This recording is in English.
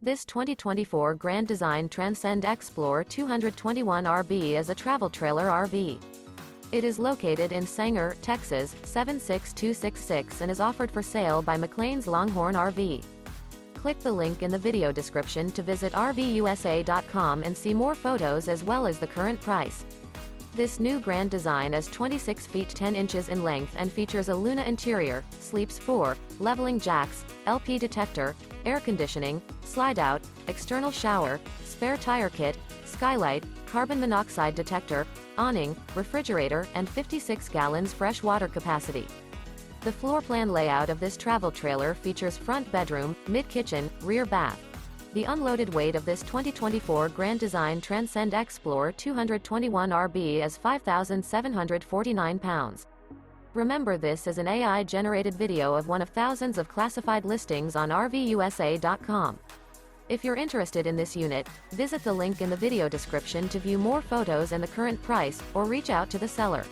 This 2024 Grand Design Transcend Xplor 221RB is a travel trailer RV. It is located in Sanger, Texas, 76266 and is offered for sale by McClain's Longhorn RV. Click the link in the video description to visit RVUSA.com and see more photos as well as the current price. This new Grand Design is 26 feet 10 inches in length and features a Luna interior, sleeps 4, leveling jacks, LP detector, air conditioning, slide-out, external shower, spare tire kit, skylight, carbon monoxide detector, awning, refrigerator, and 56 gallons fresh water capacity. The floor plan layout of this travel trailer features front bedroom, mid-kitchen, rear bath. The unloaded weight of this 2024 Grand Design Transcend Xplor 221RB is 5,749 pounds. Remember, this is an AI-generated video of one of thousands of classified listings on RVUSA.com. If you're interested in this unit, visit the link in the video description to view more photos and the current price, or reach out to the seller.